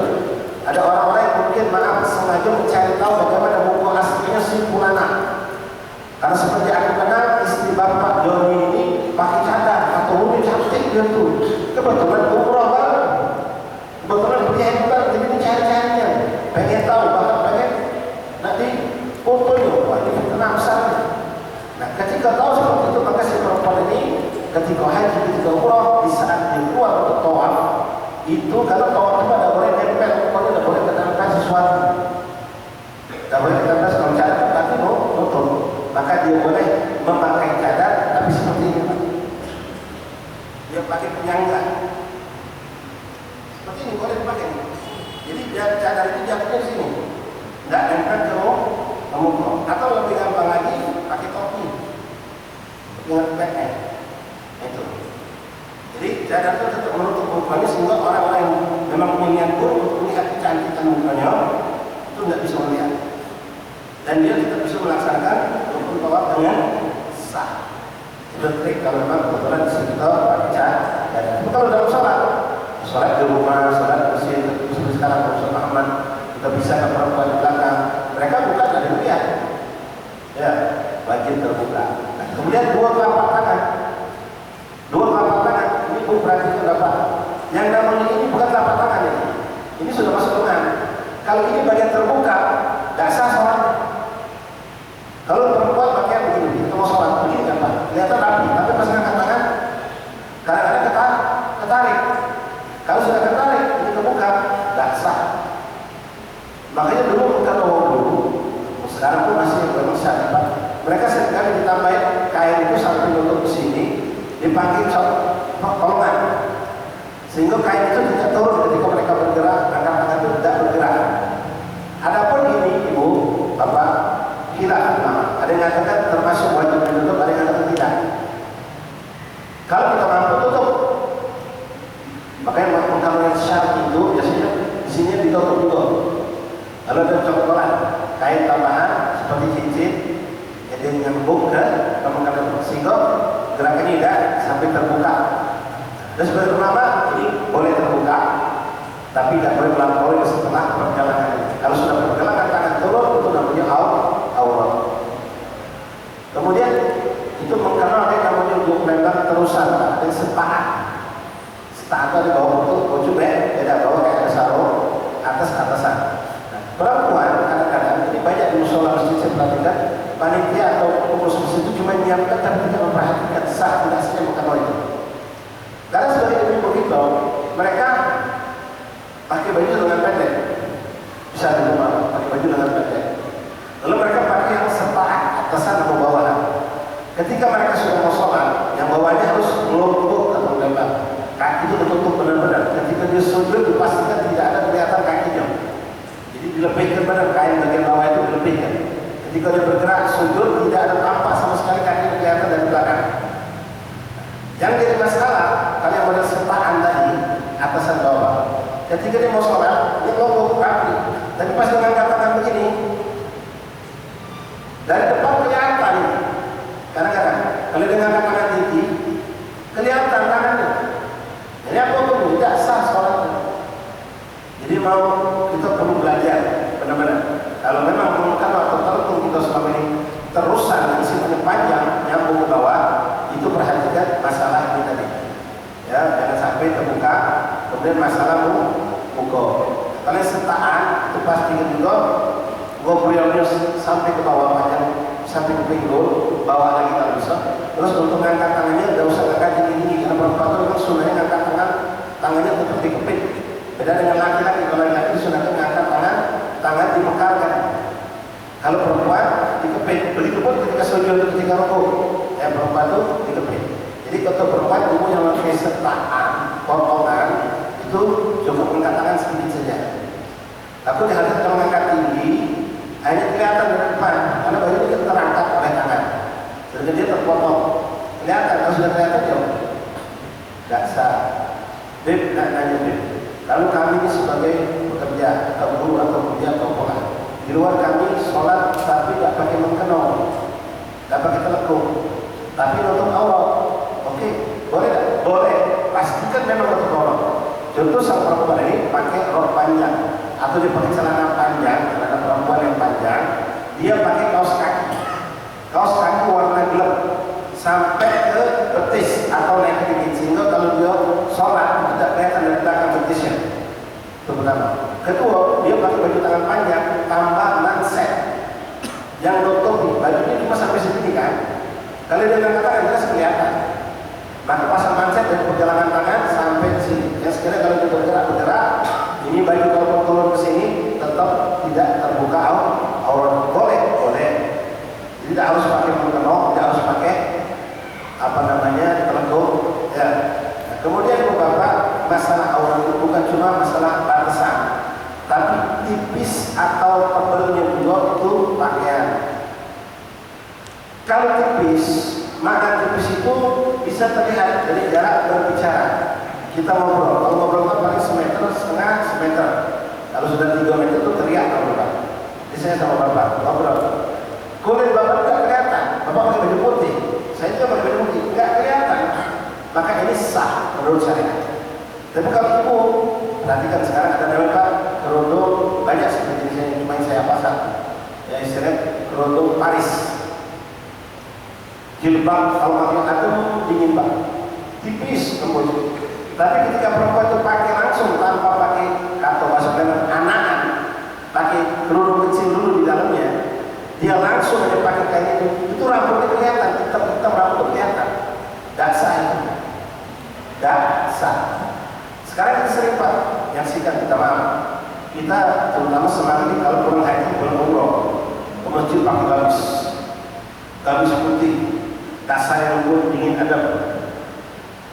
Ada orang-orang yang mungkin maaf sengaja mencari tahu bagaimana buku aslinya si Fulana. Karena seperti aku kenal istri bapak Joni ini pakai cadar atau wudhu cantik dia tuh. Kebetulan umroh banget, kebetulan punya hebat, jadi dicari-carinya. Pengen tahu bahkan pengen nanti fotonya, wah ini penasaran. Nah ketika tahu seperti itu maka si perempuan ini ketika haji, ketika umroh, di saat dia keluar untuk tawaf itu kalau tawaf itu tidak boleh nempel, pokoknya tidak boleh menempel sesuatu, tidak boleh menempel kalau cadar tapi nutup, maka dia boleh memakai cadar tapi seperti ini Pak. Dia pakai penyangga seperti ini boleh dipakai. Jadi dia cadar itu jatuhnya di sini, tidak nempel ke muka, atau lebih gampang lagi pakai topi dengan backnya. Itu. Jadi cadar itu tetap menutup mukanya sehingga orang-orang yang memang punya niat buruk untuk melihat kecantikan mukanya itu tidak bisa melihat. Dan dia tetap bisa melaksanakan rukun tawaf dengan sah. Itu trik kalau memang kebetulan di sekitar pakai cadar. Tapi kalau dalam sholat di rumah, sholat bersih, seperti sekarang Ustaz Ahmad kita bisa ke perempuan di belakang, mereka buka dan dilihat. Ya, wajib terbuka. Nah, kemudian dua telapak tangan. Dua telapak tangan, ini pun perhatikan Bapak. Yang namanya ini bukan telapak tangan ini. Ini sudah masuk lengan. Kalau ini bagian terbuka, tidak sah sholat. Kalau perempuan pakai begini, kita mau sholat begini kan Pak? Kelihatan rapi, tapi pas angkat tangan, kadang-kadang ketarik. Kalau sudah ketarik, ini terbuka, tidak sah. Makanya dulu kalau dulu, sekarang pun masih memang sah Pak. Mereka seringkali ditambahin kain itu sampai nutup ke sini. Dipanggil kolongan sehingga kain itu tidak turun ketika mereka bergerak, angkat-angkat itu tidak bergerak. Adapun ini ibu, bapak, khilaf ada yang mengatakan termasuk wajib ditutup, ada yang mengatakan tidak. Kalau kita mampu tutup, makanya mengkamen syar'i itu biasanya di sini ditutup juga. Lalu ada cokolat, kain tambahan seperti cincin, yang nyambung ke mengkamen sehingga gerakan ini tidak sampai terbuka. Dan sebagai ulama ini boleh terbuka, tapi tidak boleh melampaui setelah perjalanan. Kalau sudah perjalanan tangan turun itu namanya aurat. Kemudian itu mengenal namanya untuk memang terusan dan sepakat. Sepakat di bawah itu baju beda bawah kayak ada sarung atasan. Nah, perempuan kadang-kadang ini banyak di musola masjid saya perhatikan panitia atau pengurus masjid itu cuma menyiapkan tapi tidak memperhatikan sah tidak sahnya bukan itu. Karena sebagai ibu begitu, mereka pakai baju dengan pendek, bisa di rumah pakai baju dengan pendek. Lalu mereka pakai yang sepakat atasan atau bawahan. Ketika dilebihkan benar, kain bagian bawah itu dilebihkan. Ketika dia bergerak sujud tidak ada tampak sama sekali kaki kelihatan dari belakang. Yang jadi masalah kalau yang model setaan tadi atas dan bawah. Ketika dia mau sholat dia ngomong kaki, tapi pas dengan tangan begini dari depan kelihatan. Kadang-kadang kalau dengan tangan tinggi kelihatan tangannya. Jadi apa pun tidak sah sholatnya. Jadi mau kita perlu belajar benar-benar. Kalau memang memerlukan waktu tertentu kita selama ini terusan yang sifatnya panjang nyambung ke bawah, itu perhatikan masalah ini tadi. Ya, jangan sampai terbuka kemudian masalah buka. Kalau setaan itu pasti juga ngobrolnya sampai ke bawah panjang, sampai ke pinggul, bawah lagi kalau bisa. Terus untuk ngangkat tangannya tidak usah ngangkat tinggi-tinggi karena perempuan itu memang sunahnya ngangkat tangannya tetap dikepit. Beda dengan laki-laki, kalau laki-laki sunahnya ngangkat tangan dimekarkan. Kalau perempuan dikepit, begitu pun ketika sujud, ketika rukuk, ya perempuan itu dikepit. Jadi kalau perempuan ilmu yang memakai setaan, potongan itu cukup mengangkat tangan sedikit saja. Tapi di hati kalau mengangkat tinggi, hanya kelihatan di depan, karena baju itu terangkat oleh tangan. Sehingga dia terpotong. Kelihatan, kalau sudah kelihatan jauh. Tidak sah. Beb, nak nanya Beb. Lalu kami ini sebagai pekerja, atau guru, atau kerja, atau pola. Di luar kami sholat, tapi tidak pakai mengkenong, tidak pakai telekung, tapi nutup aurat. Oke, boleh tak? Boleh. Pastikan memang nutup aurat. Contoh sang perempuan ini pakai rok panjang, atau dia pakai celana panjang, celana perempuan yang panjang, dia pakai kaos kaki. Kaos kaki warna gelap sampai ke betis atau naik ke dikit, sehingga kalau dia sholat tidak kelihatan dari belakang betisnya. Itu pertama. Kedua, dia pakai baju tangan panjang tambah manset yang nutupi bajunya cuma sampai segini kan. Kalau dia ngangkat tangan jelas kelihatan. Maka pasang manset dari perjalanan tangan sampai ke sini. Yang sekiranya kalau dia bergerak, ini baju kalau turun ke sini tetap tidak terbuka aurat. Boleh. Jadi tidak harus pakai mukena, tidak harus pakai telekung. Ya. Nah, kemudian Bapak, masalah aurat itu bukan cuma masalah batasan, tapi tipis atau tebalnya juga itu pakaian. Kalau tipis, maka tipis itu bisa terlihat dari jarak berbicara. Kita ngobrol, kalau ngobrol kan paling semeter. Kalau sudah 3 meter itu teriak kalau Bapak. Jadi saya sama Bapak ngobrol. Kulit Bapak tidak kelihatan, Bapak pakai baju putih, saya juga pakai baju putih, tidak kelihatan. Maka ini sah menurut saya. Tapi kalau ibu, perhatikan sekarang ada namanya kerudung banyak seperti jenisnya, cuma yang saya pasang. Ya istilahnya kerudung Paris. Jilbab kalau pakai aku dingin Pak, tipis lembut. Tapi ketika perempuan itu pakai langsung tanpa pakai atau masukkan anakan, pakai kerudung kecil dulu di dalamnya, dia langsung aja pakai kain itu rambutnya kelihatan, hitam rambut kelihatan. Dasar itu, dasar. Sekarang kita sering Pak, yang sikat kita maaf. Kita terutama semalam ini kalau pulang haji, pulang umroh, ke masjid pakai gamis putih, dasar yang lembut, dingin adem.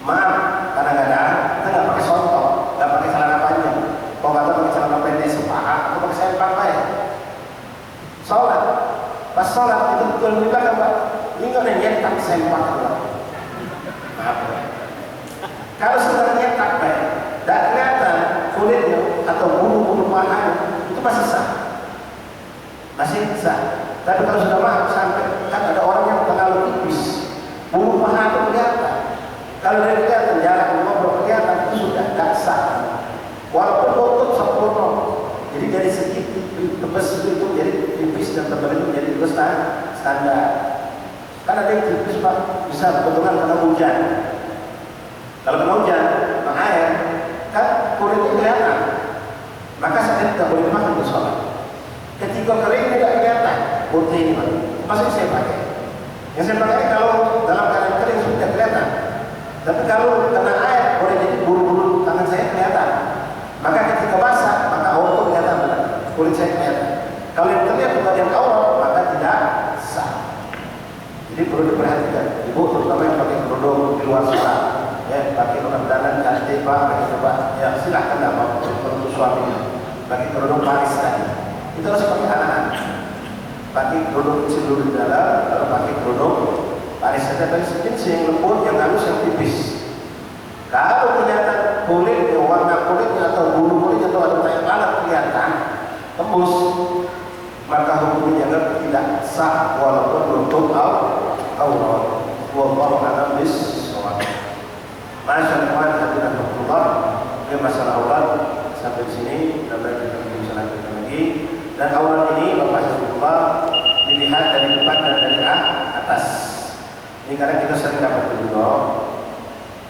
Maaf, kadang-kadang kita nggak pakai sontok, nggak pakai celana panjang. Kalau nggak pakai celana pendek sepaha, atau pakai sempak Pak ya. Sholat, pas sholat itu betul juga kan Pak. Ini nggak ada nyetak sempak Pak. Maaf. Kalau sudah nyetak Pak, tidak kelihatan kulitnya atau bulu-bulu pahanya, itu masih sah. Tapi kalau sudah maaf sampai kan ada orang yang terlalu tipis, bulu paha itu kelihatan. Kalau dia kelihatan jarak ngobrol kelihatan, itu sudah tidak sah. Walaupun tutup sempurna. Jadi dari segi tebas itu jadi tipis dan tebal itu jadi tebas standar. Kan ada yang tipis Pak, bisa kebetulan kena hujan. Kalau kena hujan, kena air, kan kulitnya kelihatan. Maka saya tidak boleh pakai untuk sholat. Ketika kering tidak kelihatan, putih ini Pak. Masih saya pakai. Yang saya pakai kalau dalam keadaan kering sudah kelihatan. Tapi kalau kena air, boleh jadi bulu-bulu tangan saya kelihatan. Maka ketika basah, maka aurat kelihatan, kulit saya kelihatan. Kalau yang terlihat di bagian aurat, maka tidak sah. Jadi perlu diperhatikan. Ibu terutama yang pakai kerudung di luar sholat, ya pakai kerudung cantik Pak, pakai coba, ya silahkan dapat untuk suaminya. Pakai kerudung Paris tadi. itu harus pakai anak-anak, pakai kerudung kecil dulu di dalam, lalu pakai kerudung paris saja dari jenis yang lembut, yang halus, yang tipis. Kalau ternyata kulit, warna kulitnya atau bulu kulitnya atau ada banyak banget kelihatan tembus, maka hukumnya dianggap tidak sah walaupun untuk aurat. Wallahu a'lam bishawab. Masyaallah, hadirin Allah, ini masalah aurat sampai sini, dan kita bisa lanjutkan lagi. Dan aurat ini Bapak dilihat dari depan dan dari atas. Ini karena kita sering dapat juga.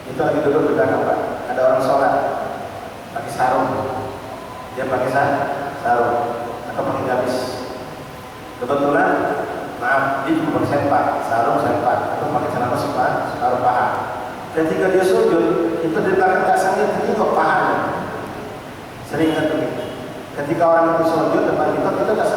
Itu lagi duduk di belakang Pak. Ada orang sholat pakai sarung, dia pakai sarung atau pakai gamis. Kebetulan, maaf, dia cuma pakai sempak, sarung sempak, atau pakai celana separuh paha. Ketika dia sujud, itu di belakang tak sanggup terjenguk pahanya. Sering kan begitu. Ketika orang itu sujud depan kita tak